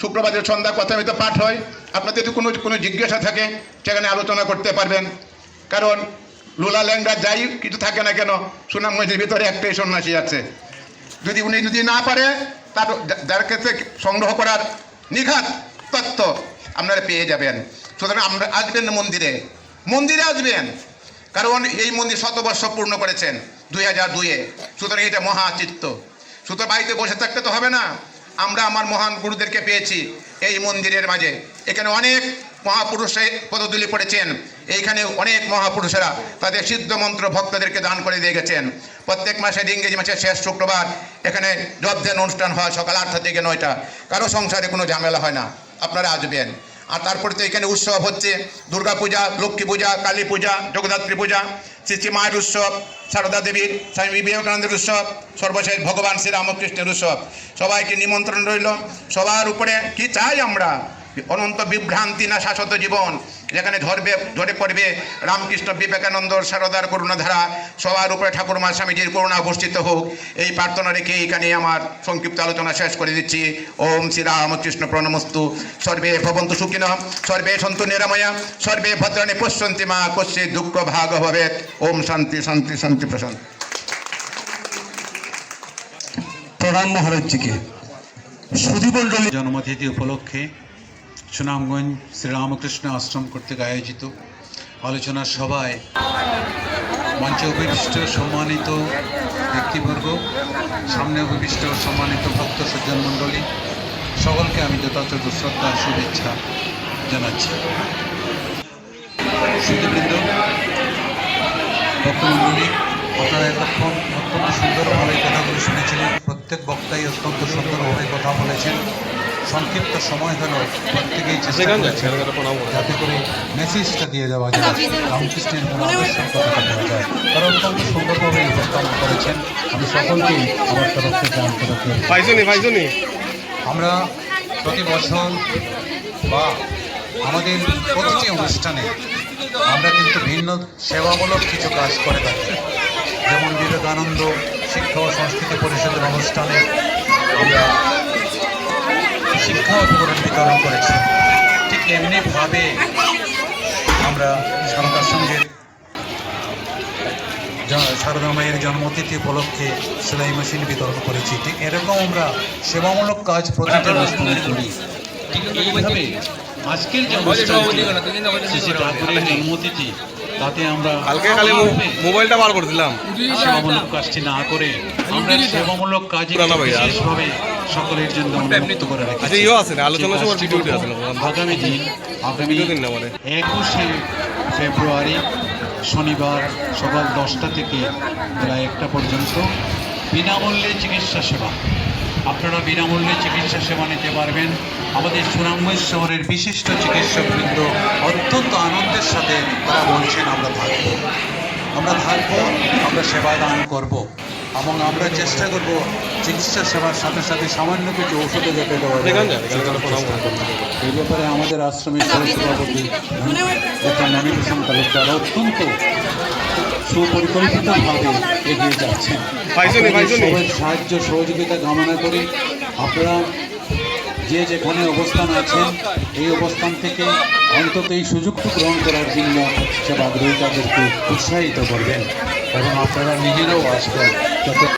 শুক্রবারের সন্ধ্যা কথামিত পাঠ হয়। আপনাদের যদি কোনো জিজ্ঞাসা থাকে সেখানে আলোচনা করতে পারবেন। কারণ লুলা ল্যাংড়া যাই কিছু থাকে না কেন, সুনামগঞ্জের ভিতরে একটাই সন্ন্যাসী আছে। উনি যদি না পারে, তার যার কাছে সংগ্রহ করার নিখাত তত্ত্ব আপনারা পেয়ে যাবেন। সুতরাং আমরা আসবেন মন্দিরে আসবেন, কারণ এই মন্দির 100 বর্ষ পূর্ণ করেছেন 2002-এ। সুতরাং এটা মহাচিত্ত। সুতরাং বাড়িতে বসে থাকতে তো হবে না। আমরা আমার মহান গুরুদেরকে পেয়েছি এই মন্দিরের মাঝে। এখানে অনেক মহাপুরুষে পদধূলি পড়েছেন। এইখানে অনেক মহাপুরুষেরা তাদের সিদ্ধ মন্ত্র ভক্তদেরকে দান করে দিয়ে গেছেন। প্রত্যেক মাসের ইংরেজি মাসের শেষ শুক্রবার এখানে জপধ্যান অনুষ্ঠান হয় সকাল 8টা থেকে 9টা। কারো সংসারে কোনো ঝামেলা হয় না, আপনারা আসবেন। আর তারপরে তো এখানে উৎসব হচ্ছে, দুর্গা পূজা, লক্ষ্মী পূজা, কালী পূজা, জগদ্ধাত্রী পূজা, শ্রী মায়ের উৎসব, সারদা দেবীর, স্বামী বিবেকানন্দের উৎসব, সর্বশেষ ভগবান শ্রীরামকৃষ্ণের উৎসব। সবাইকে নিমন্ত্রণ রইল। সবার উপরে কি চাই আমরা? অনন্ত বিভ্রান্তি না শাশ্বত জীবন, যেখানে ঝরে পড়বে রামকৃষ্ণ বিবেকানন্দ সারদার করুণাধারা। সবার উপরে ঠাকুরমা স্বামীজির করুণা বর্ষিত হোক, এই প্রার্থনা রেখে এখানে আমার সংক্ষিপ্ত আলোচনা শেষ করে দিচ্ছি। ওম শ্রী রামকৃষ্ণ প্রণমস্তু। সর্বে ভবন্তু সুখিনঃ, সর্বে সন্তু নিরাময়া, সর্বে ভদ্রাণি পশ্যন্তি মা কস্যে দুঃখ ভাগ ভবেৎ। ওম শান্তি শান্তি শান্তি প্রশান্ত। প্রণাম মহারাজজিকে। সুধীমণ্ডলী জন্মতিথি উপলক্ষে সুনামগঞ্জ শ্রীরামকৃষ্ণ আশ্রম কর্তৃক আয়োজিত আলোচনা সভায় মঞ্চে উপবিষ্ট সম্মানিত ব্যক্তিবর্গ, সামনে উপবিষ্ট সম্মানিত ভক্ত সজ্জন মণ্ডলী, সকলকে আমি যথাযথ শ্রদ্ধা শুভেচ্ছা জানাচ্ছি। সুধীবৃন্দ, ভক্তমণ্ডলী, আপনারা এতক্ষণ অত্যন্ত সুন্দরভাবে কথাগুলো শুনেছিলেন। প্রত্যেক বক্তাই অত্যন্ত সুন্দরভাবে কথা বলেছেন। সংক্ষিপ্ত সময় হলো প্রত্যেকেই চেষ্টা করেছেন যাতে করে মেসেজটা দিয়ে দেওয়া যায়, রামকৃষ্ণের আদর্শের কথাটা দেওয়া যায়। তারা অত্যন্ত সুন্দরভাবে উপস্থাপন করেছেন। আমি সকলকেই আমার তরফ থেকে আন্তরিক। আমরা প্রতি বছর বা আমাদের প্রতিটি অনুষ্ঠানে আমরা কিন্তু ভিন্ন সেবামূলক কিছু কাজ করে থাকি। যেমন বিবেকানন্দ শিক্ষা ও সংস্কৃতি পরিষদের অনুষ্ঠানে আমরা শিক্ষা উপকরণ বিতরণ করেছি। ঠিক এমনিভাবে আমরা সারদা মায়ের জন্মতিথি উপলক্ষে সেলাই মেশিন বিতরণ করেছি। ঠিক এরকম আমরা সেবামূলক কাজ প্রতিটা অনুষ্ঠানে করি। ঠিক এইভাবে আজকের যে ঠাকুরের জন্মতিথি, তাতে আমরা মোবাইলটা বার করে দিলাম। সেবামূলক কাজটি না করে আমরা সেবামূলক কাজে বিশেষভাবে সকলের জন্য উন্মুক্ত করে রাখি। আগামী দিন 21শে ফেব্রুয়ারি শনিবার সকাল 10টা থেকে প্রায় 1টা পর্যন্ত বিনামূল্যে চিকিৎসা সেবা। আপনারা বিনামূল্যে চিকিৎসা সেবা নিতে পারবেন। আমাদের সুনামগঞ্জ শহরের বিশিষ্ট চিকিৎসকবৃন্দ অত্যন্ত আনন্দের সাথে তারা বলছেন আমরা থাকবো, আমরা সেবা দান করব এবং আমরা চেষ্টা করব চিকিৎসা সেবার সাথে সাথে সামান্য কিছু ওষুধও যাতে দেওয়া যায়। এই ব্যাপারে আমাদের আশ্রমের সহসভাপতি ডক্টর নমিভূষণ তালুকদার অত্যন্ত সুপরিকল্পিতভাবে এগিয়ে যাচ্ছেন। সবার সাহায্য সহযোগিতা কামনা করি। আপনারা যে যেখানে অবস্থান আছেন, এই অবস্থান থেকে অন্তত এই সুযোগটি গ্রহণ করার জন্য সেবাগ্রহীতাদেরকে উৎসাহিত করবেন এবং আপনারা নিজেরাও আসবেন।